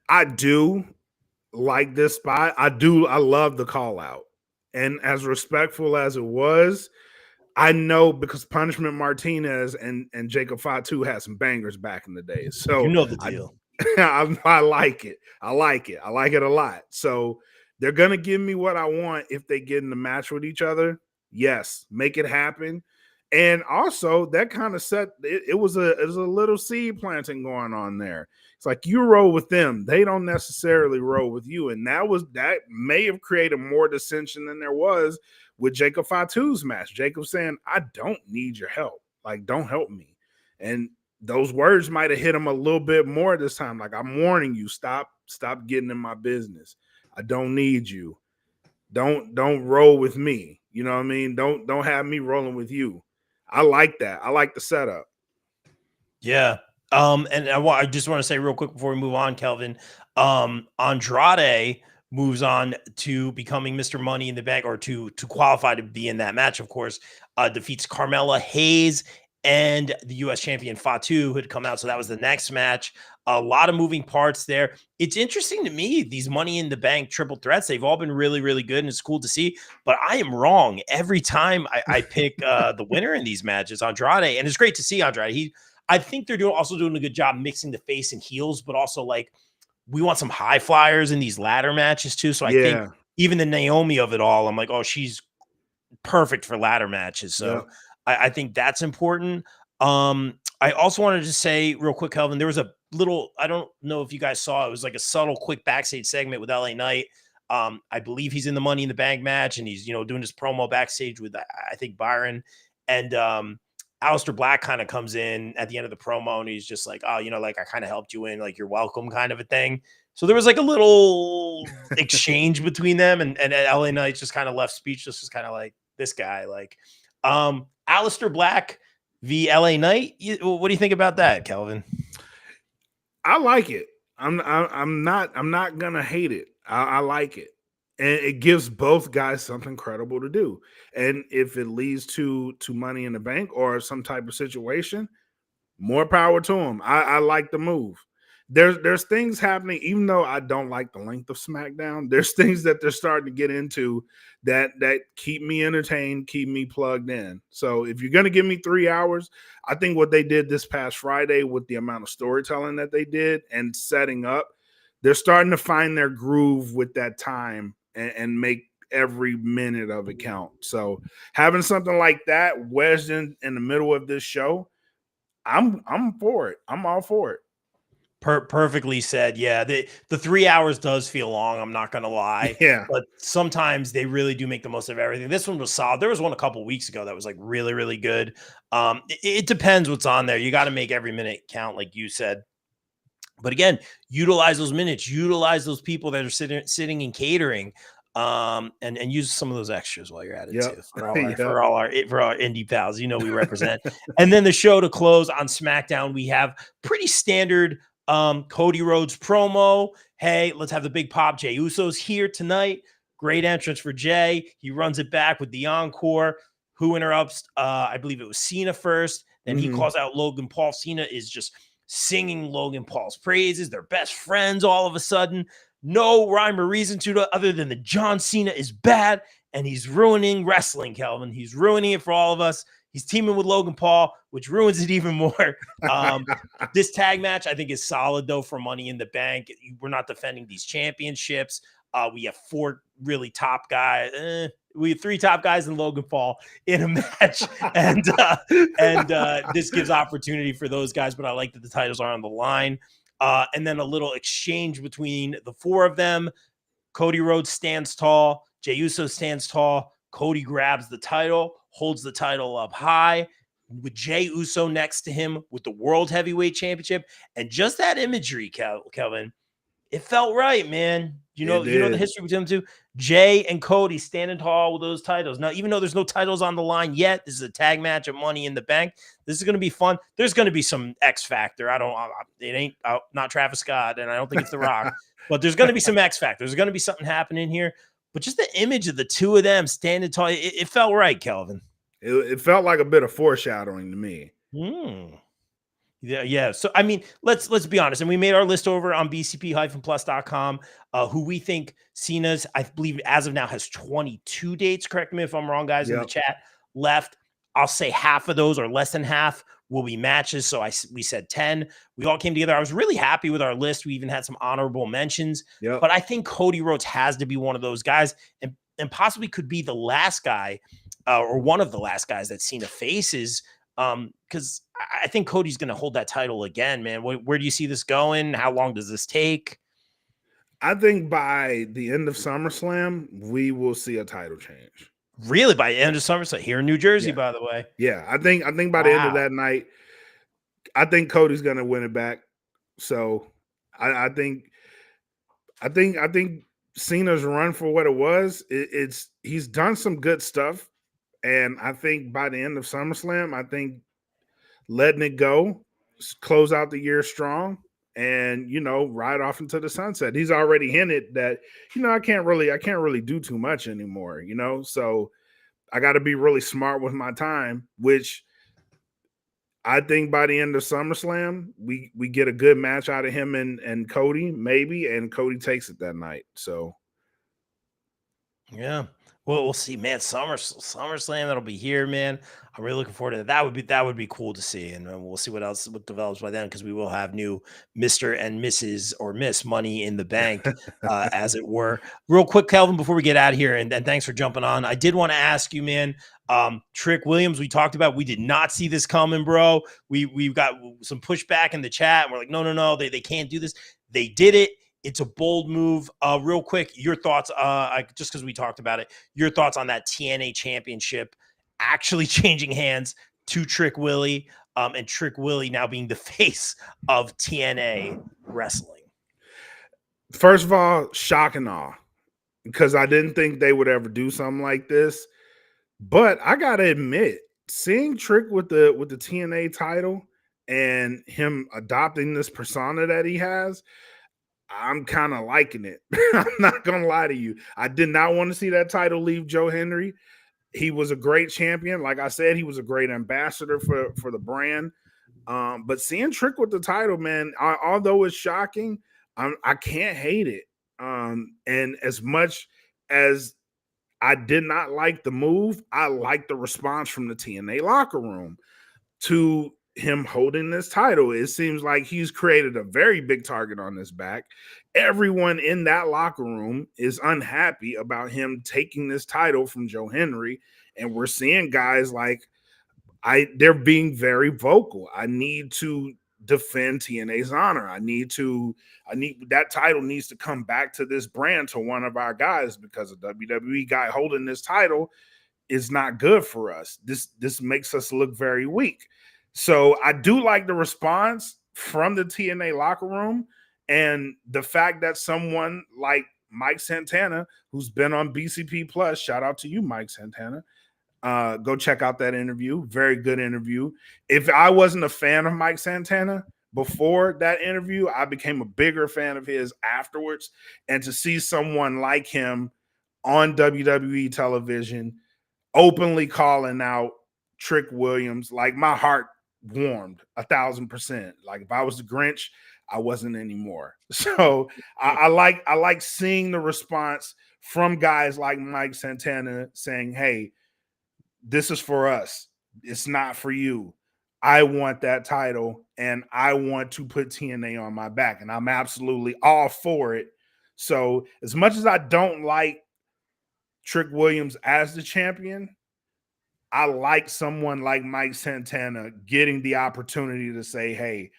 I do like this spot. I love the call out. And as respectful as it was, I know because Punishment Martinez and Jacob Fatu had some bangers back in the day. So the deal. I like it. I like it. I like it a lot. So they're gonna give me what I want if they get in the match with each other. Yes, make it happen. And also that kind of set it was a little seed planting going on there. It's like you roll with them, they don't necessarily roll with you, and that may have created more dissension than there was with Jacob Fatu's match. Jacob saying, "I don't need your help, like don't help me," and those words might have hit him a little bit more this time. Like, I'm warning you, stop getting in my business. I don't need you. Don't roll with me. You know what I mean? Don't have me rolling with you. I like that. I like the setup. Yeah. And I just want to say real quick before we move on, Kelvin, Andrade moves on to becoming Mr. Money in the Bank, or to qualify to be in that match, of course, defeats Carmella Hayes and the US champion Fatu, who had come out. So that was the next match. A lot of moving parts there. It's interesting to me, these Money in the Bank triple threats, they've all been really, really good, and it's cool to see. But I am wrong every time I pick the winner in these matches, Andrade. And it's great to see Andrade. I think they're also doing a good job mixing the face and heels, but also, like, we want some high flyers in these ladder matches too. So I think Yeah. even the Naomi of it all, I'm like, oh, she's perfect for ladder matches. So Yep. I think that's important. I also wanted to say real quick, Kelvin, there was a little, I don't know if you guys saw, it was like a subtle, quick backstage segment with LA Knight. I believe he's in the Money in the Bank match, and he's, doing his promo backstage with, I think, Byron. And Aleister Black kind of comes in at the end of the promo, and he's just like, oh, like, I kind of helped you in, like, you're welcome, kind of a thing. So there was like a little exchange between them, and LA Knight just kind of left speechless, just kind of like, this guy, like, Aleister Black v LA Knight. What do you think about that, Kelvin? I like it. I'm not gonna hate it. I like it. And it gives both guys something credible to do. And if it leads to Money in the Bank or some type of situation, more power to them. I like the move. There's things happening, even though I don't like the length of SmackDown. There's things that they're starting to get into that keep me entertained, keep me plugged in. So if you're gonna give me 3 hours, I think what they did this past Friday with the amount of storytelling that they did and setting up, they're starting to find their groove with that time and make every minute of it count. So having something like that wedged in the middle of this show, I'm for it. I'm all for it. Perfectly said. Yeah, the 3 hours does feel long. I'm not gonna lie, Yeah. but sometimes they really do make the most of everything. This one was solid. There was one a couple weeks ago that was like really, really good. It depends what's on there. You got to make every minute count, like you said. But again, utilize those minutes, utilize those people that are sitting in catering, and use some of those extras while you're at it Yep. too. For all our Yep. for our indie pals, we represent. And then the show to close on SmackDown, we have pretty standard Cody Rhodes promo. Hey, let's have the big pop. Jey Uso's here tonight. Great entrance for Jey. He runs it back with the encore. Who interrupts? I believe it was Cena first. Then he calls out Logan Paul. Cena is just singing Logan Paul's praises. They're best friends all of a sudden. No rhyme or reason to it other than the John Cena is bad, and he's ruining wrestling, Kelvin. He's ruining it for all of us. He's teaming with Logan Paul, which ruins it even more. This tag match, I think, is solid, though, for Money in the Bank. We're not defending these championships. We have 4 really top guys. We have 3 top guys in Logan Paul in a match, and this gives opportunity for those guys. But I like that the titles are on the line. And then a little exchange between the 4 of them. Cody Rhodes stands tall. Jey Uso stands tall. Cody grabs the title, holds the title up high, with Jey Uso next to him with the World Heavyweight Championship. And just that imagery, Kelvin, it felt right, man. You know the history between them two. Jey and Cody standing tall with those titles. Now, even though there's no titles on the line yet, this is a tag match of Money in the Bank. This is going to be fun. There's going to be some X factor. It ain't not Travis Scott, and I don't think it's The Rock, but there's going to be some X factor. There's going to be something happening here. But just the image of the 2 of them standing tall, it felt right, Kelvin. It felt like a bit of foreshadowing to me. Yeah. So, I mean, let's be honest. And we made our list over on bcp-plus.com, who we think Cena's, I believe, as of now, has 22 dates. Correct me if I'm wrong, guys, in the chat, left. I'll say half of those, or less than half, will be matches. So we said 10. We all came together. I was really happy with our list. We even had some honorable mentions. But I think Cody Rhodes has to be one of those guys, and possibly could be the last guy or one of the last guys that Cena faces. Because I think Cody's going to hold that title again, man. Where do you see this going? How long does this take? I think by the end of SummerSlam, we will see a title change. Really, by the end of SummerSlam here in New Jersey, Yeah. by the way. Yeah. I think by the end of that night, I think Cody's gonna win it back. So I think Cena's run for what it was, it's he's done some good stuff. And I think by the end of SummerSlam, I think letting it go, close out the year strong, and ride off into the sunset. He's already hinted that I can't really do too much anymore. So I got to be really smart with my time, which I think by the end of SummerSlam, we get a good match out of him and Cody, maybe, and Cody takes it that night. So yeah. Well, we'll see, man. SummerSlam, that'll be here, man. I'm really looking forward to that. That would be cool to see, and we'll see what develops by then, because we will have new Mister and Mrs. or Miss Money in the Bank, as it were. Real quick, Calvin, before we get out of here, and thanks for jumping on. I did want to ask you, man. Trick Williams, we talked about. We did not see this coming, bro. We've got some pushback in the chat, and we're like, no, they can't do this. They did it. It's a bold move. Real quick, your thoughts, just because we talked about it, your thoughts on that TNA championship actually changing hands to Trick Willie, and Trick Willie now being the face of TNA wrestling. First of all, shock and awe, because I didn't think they would ever do something like this. But I gotta admit, seeing Trick with the TNA title and him adopting this persona that he has, I'm kind of liking it. I'm not gonna lie to you. I did not want to see that title leave Joe Henry. He was a great champion. Like I said, he was a great ambassador for the brand. But seeing Trick with the title, man, although it's shocking, I can't hate it. And as much as I did not like the move, I like the response from the TNA locker room to him holding this title. It seems like he's created a very big target on his back. Everyone in that locker room is unhappy about him taking this title from Joe Henry. And we're seeing guys like they're being very vocal. I need to defend TNA's honor. I need that title needs to come back to this brand, to one of our guys, because a WWE guy holding this title is not good for us. This makes us look very weak. So I do like the response from the TNA locker room, and the fact that someone like Mike Santana, who's been on BCP Plus, shout out to you, Mike Santana. Go check out that interview. Very good interview. If I wasn't a fan of Mike Santana before that interview, I became a bigger fan of his afterwards. And to see someone like him on WWE television openly calling out Trick Williams, like, my heart warmed 1,000%. Like, if I was the Grinch, I wasn't anymore. So I like seeing the response from guys like Mike Santana saying, hey, this is for us. It's not for you. I want that title, and I want to put TNA on my back, and I'm absolutely all for it. So as much as I don't like Trick Williams as the champion, I like someone like Mike Santana getting the opportunity to say, hey,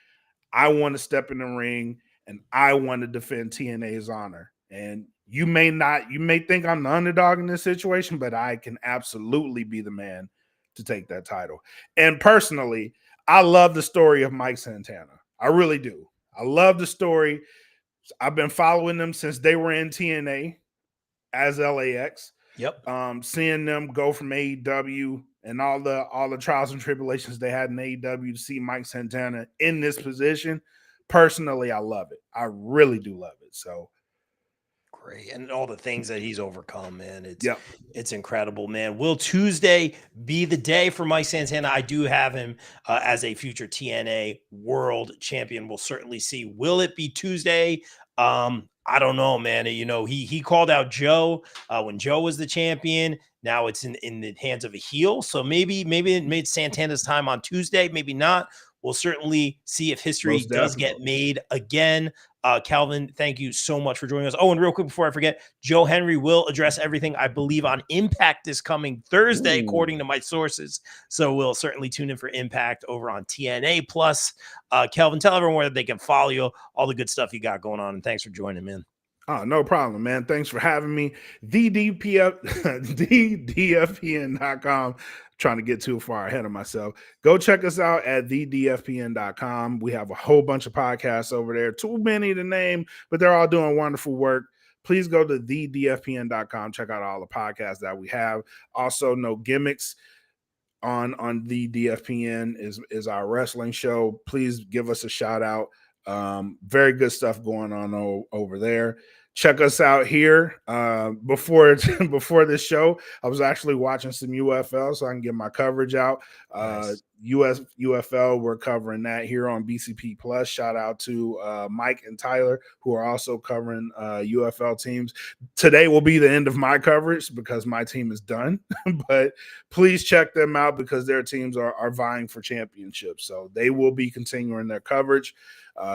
I want to step in the ring and I want to defend TNA's honor. And you may think I'm the underdog in this situation, but I can absolutely be the man to take that title. And personally, I love the story of Mike Santana. I really do. I love the story. I've been following them since they were in TNA as LAX. Yep. Seeing them go from AEW and all the trials and tribulations they had in AEW to see Mike Santana in this position, personally, I love it. I really do love it. So great. And all the things that he's overcome, man. Yep. It's incredible, man. Will Tuesday be the day for Mike Santana? I do have him as a future TNA world champion. We'll certainly see. Will it be Tuesday? I don't know, man. He called out Joe when Joe was the champion. Now it's in the hands of a heel. So maybe it made Santana's time on Tuesday. Maybe not. We'll certainly see if history does get made again. Calvin, thank you so much for joining us. Oh, and real quick before I forget, Joe Henry will address everything, I believe, on Impact this coming Thursday, according to my sources. So we'll certainly tune in for Impact over on TNA Plus. Calvin, tell everyone where they can follow you, all the good stuff you got going on, and thanks for joining, man. Oh, no problem, man. Thanks for having me. DDFPN.com. Trying to get too far ahead of myself. Go check us out at thedfpn.com. We have a whole bunch of podcasts over there. Too many to name, but they're all doing wonderful work. Please go to thedfpn.com. Check out all the podcasts that we have. Also, No Gimmicks on the DFPN is our wrestling show. Please give us a shout out. Very good stuff going on over there. Check us out here. Before this show, I was actually watching some UFL so I can get my coverage out. Nice. UFL, we're covering that here on BCP Plus. Shout out to Mike and Tyler, who are also covering UFL teams. Today will be the end of my coverage because my team is done, but please check them out because their teams are vying for championships. So they will be continuing their coverage.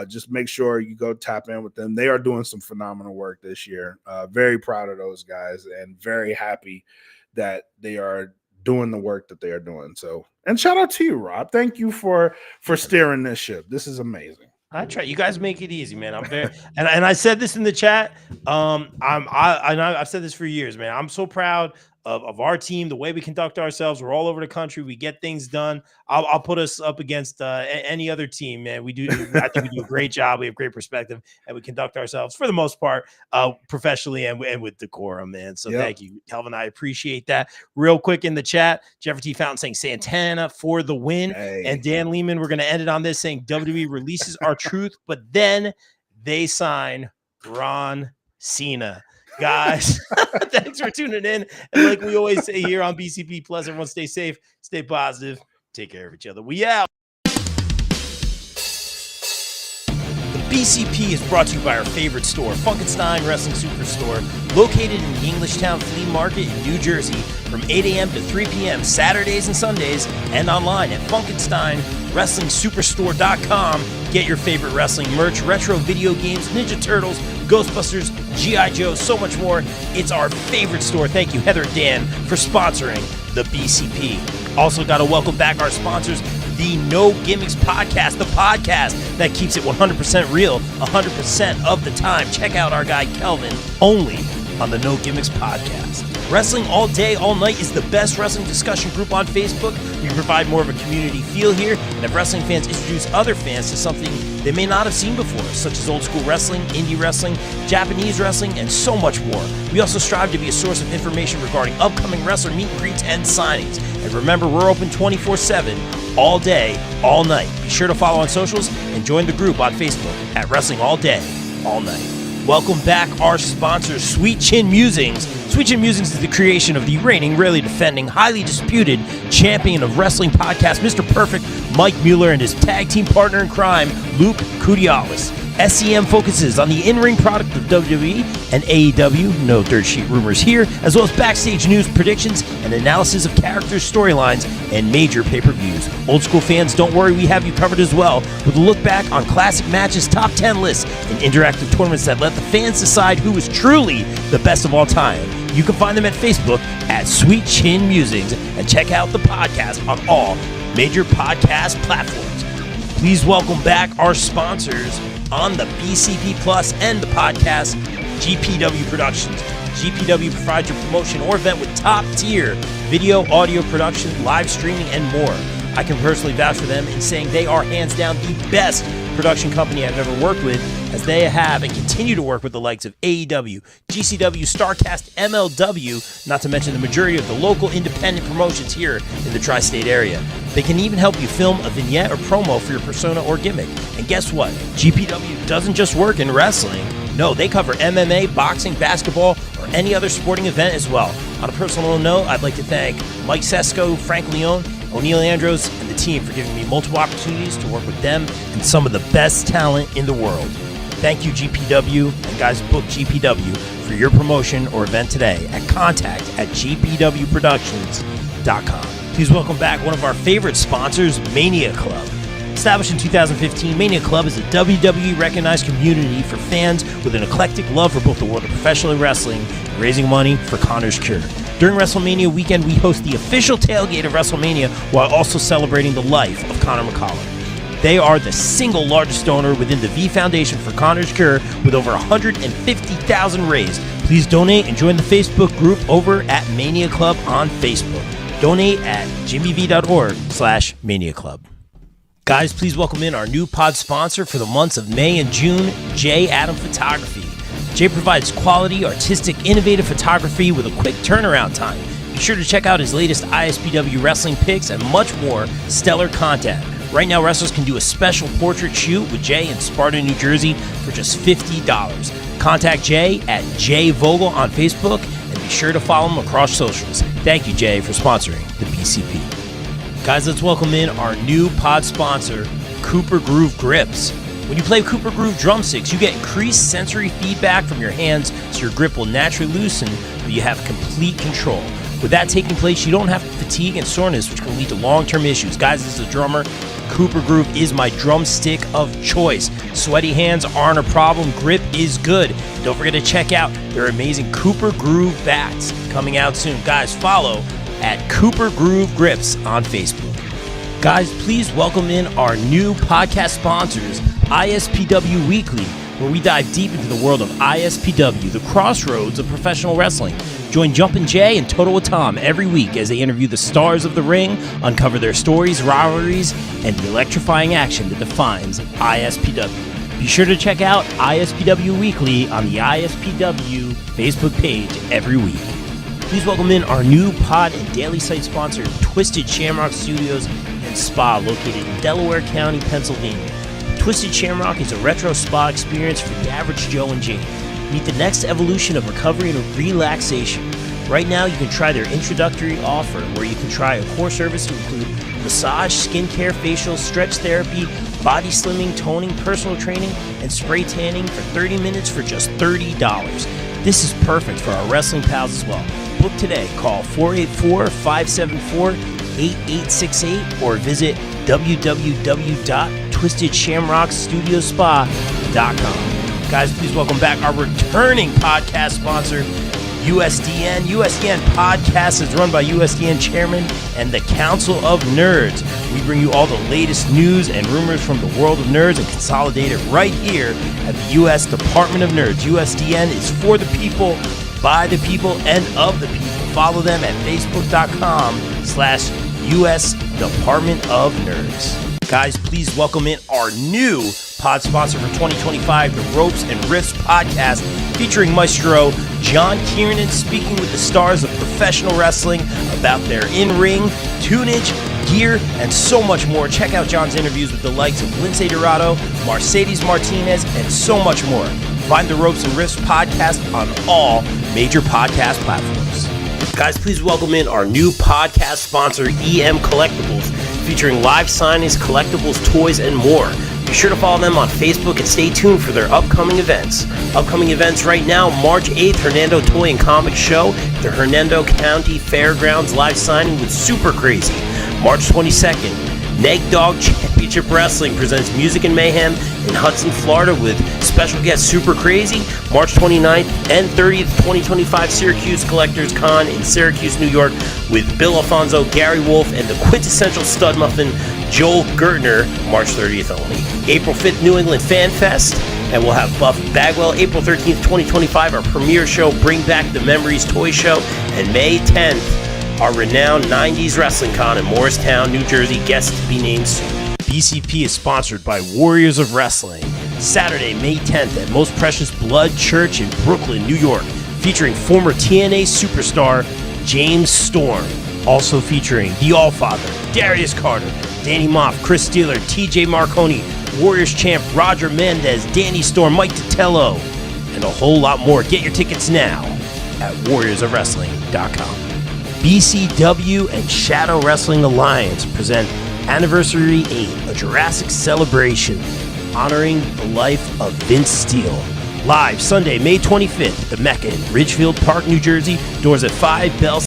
Just make sure you go tap in with them. They are doing some phenomenal work this year. Very proud of those guys and very happy that they are doing the work that they are doing. So, and shout out to you, Rob. Thank you for steering this ship. This is amazing. I try. You guys make it easy, man. I'm very and I said this in the chat. I've said this for years, man. I'm so proud of our team, the way we conduct ourselves. We're all over the country. We get things done. I'll put us up against any other team, man. I think we do a great job. We have great perspective, and we conduct ourselves for the most part professionally and with decorum, man. So Thank you, Calvin. I appreciate that. Real quick in the chat, Jeffrey T. Fountain saying Santana for the win, and Dan Lehman. We're going to end it on this saying WWE releases our truth, but then they sign Ron Cena. Guys, thanks for tuning in. And like we always say here on BCP Plus, everyone stay safe, stay positive, take care of each other. We out. The BCP is brought to you by our favorite store, Funkenstein Wrestling Superstore, located in the Englishtown Flea Market in New Jersey from 8 a.m. to 3 p.m. Saturdays and Sundays, and online at FunkensteinWrestlingSuperstore.com. Get your favorite wrestling merch, retro video games, Ninja Turtles, Ghostbusters, G.I. Joe, so much more. It's our favorite store. Thank you, Heather and Dan, for sponsoring the BCP. Also got to welcome back our sponsors, the No Gimmicks Podcast, the podcast that keeps it 100% real 100% of the time. Check out our guy, Kelvin, only on the No Gimmicks Podcast. Wrestling All Day, All Night is the best wrestling discussion group on Facebook. We provide more of a community feel here and have wrestling fans introduce other fans to something they may not have seen before, such as old school wrestling, indie wrestling, Japanese wrestling, and so much more. We also strive to be a source of information regarding upcoming wrestler meet and greets and signings. And remember, we're open 24/7, all day, all night. Be sure to follow on socials and join the group on Facebook at Wrestling All Day, All Night. Welcome back our sponsors, Sweet Chin Musings. Sweet Chin Musings is the creation of the reigning, rarely defending, highly disputed champion of wrestling podcast, Mr. Perfect, Mike Mueller, and his tag team partner in crime, Luke Kudialis. SCM focuses on the in-ring product of WWE and AEW, no dirt sheet rumors here, as well as backstage news, predictions, and analysis of characters, storylines, and major pay-per-views. Old school fans, don't worry, we have you covered as well, with a look back on classic matches, top 10 lists, and interactive tournaments that let the fans decide who is truly the best of all time. You can find them at Facebook at Sweet Chin Musings, and check out the podcast on all major podcast platforms. Please welcome back our sponsors on the BCP Plus and the podcast, GPW Productions. GPW provides your promotion or event with top-tier video, audio production, live streaming, and more. I can personally vouch for them in saying they are hands down the best production company I've ever worked with, as they have and continue to work with the likes of AEW, GCW, StarCast, MLW, not to mention the majority of the local independent promotions here in the tri-state area. They can even help you film a vignette or promo for your persona or gimmick. And guess what? GPW doesn't just work in wrestling. No, they cover MMA, boxing, basketball, or any other sporting event as well. On a personal note, I'd like to thank Mike Sesko, Frank Leone, O'Neil Andros, and the team for giving me multiple opportunities to work with them and some of the best talent in the world. Thank you, GPW, and guys, book GPW for your promotion or event today at contact@gpwproductions.com. Please welcome back one of our favorite sponsors, Mania Club. Established in 2015, Mania Club is a WWE-recognized community for fans with an eclectic love for both the world of professional wrestling and raising money for Connor's Cure. During WrestleMania weekend, we host the official tailgate of WrestleMania while also celebrating the life of Connor McCollum. They are the single largest donor within the V Foundation for Connor's Cure with over $150,000 raised. Please donate and join the Facebook group over at Mania Club on Facebook. Donate at jimmyv.org/Mania Club. Guys, please welcome in our new pod sponsor for the months of May and June, J. Adam Photography. Jay provides quality, artistic, innovative photography with a quick turnaround time. Be sure to check out his latest ISPW wrestling pics and much more stellar content. Right now, wrestlers can do a special portrait shoot with Jay in Sparta, New Jersey for just $50. Contact Jay at Jay Vogel on Facebook and be sure to follow him across socials. Thank you, Jay, for sponsoring the BCP. Guys, let's welcome in our new pod sponsor, Cooper Groove Grips. When you play Cooper Groove drumsticks, you get increased sensory feedback from your hands, so your grip will naturally loosen, but you have complete control. With that taking place, you don't have fatigue and soreness, which can lead to long-term issues. Guys, as a drummer, Cooper Groove is my drumstick of choice. Sweaty hands aren't a problem. Grip is good. Don't forget to check out their amazing Cooper Groove bats coming out soon. Guys, follow at Cooper Groove Grips on Facebook. Guys, please welcome in our new podcast sponsors, ISPW Weekly, where we dive deep into the world of ISPW, the crossroads of professional wrestling. Join Jumpin' Jay and Total with Tom every week as they interview the stars of the ring, uncover their stories, rivalries, and the electrifying action that defines ISPW. Be sure to check out ISPW Weekly on the ISPW Facebook page every week. Please welcome in our new pod and daily site sponsor, Twisted Shamrock Studios and Spa, located in Delaware County, Pennsylvania. Twisted Shamrock is a retro spa experience for the average Joe and Jane. Meet the next evolution of recovery and relaxation. Right now, you can try their introductory offer, where you can try a core service to include massage, skincare, facial, stretch therapy, body slimming, toning, personal training, and spray tanning for 30 minutes for just $30. This is perfect for our wrestling pals as well. Book today. Call 484-574-8868 or visit www.twistedshamrockstudiospa.com. Guys, please welcome back our returning podcast sponsor, USDN. USDN Podcast is run by USDN Chairman and the Council of Nerds. We bring you all the latest news and rumors from the world of nerds and consolidate it right here at the U.S. Department of Nerds. USDN is for the people, by the people, and of the people. Follow them at facebook.com/US Department of Nerds. Guys, please welcome in our new pod sponsor for 2025, the Ropes and Riffs Podcast, featuring Maestro John Kiernan speaking with the stars of professional wrestling about their in-ring, tunage, gear, and so much more. Check out John's interviews with the likes of Lince Dorado, Mercedes Martinez, and so much more. Find the Ropes and Riffs Podcast on all major podcast platforms. Guys, please welcome in our new podcast sponsor, EM Collectibles, featuring live signings, collectibles, toys, and more. Be sure to follow them on Facebook and stay tuned for their upcoming events. Upcoming events right now, March 8th, Hernando Toy and Comic Show, the Hernando County Fairgrounds live signing with Super Crazy. March 22nd, Neg Dog Championship Wrestling presents Music and Mayhem in Hudson, Florida with special guest Super Crazy. March 29th and 30th, 2025 Syracuse Collectors Con in Syracuse, New York with Bill Alfonso, Gary Wolf, and the quintessential stud muffin Joel Gertner, March 30th only. April 5th, New England Fan Fest, and we'll have Buff Bagwell. April 13th, 2025, our premiere show, Bring Back the Memories Toy Show, and May 10th, our renowned 90s Wrestling Con in Morristown, New Jersey, guests to be named soon. BCP is sponsored by Warriors of Wrestling. Saturday, May 10th at Most Precious Blood Church in Brooklyn, New York, featuring former TNA superstar James Storm. Also featuring The Allfather, Darius Carter, Danny Moff, Chris Steeler, TJ Marconi, Warriors champ Roger Mendez, Danny Storm, Mike Titello, and a whole lot more. Get your tickets now at warriorsofwrestling.com. BCW and Shadow Wrestling Alliance present Anniversary 8, a Jurassic celebration honoring the life of Vince Steele. Live Sunday, May 25th at the Mecca in Ridgefield Park, New Jersey. Doors at 5, bell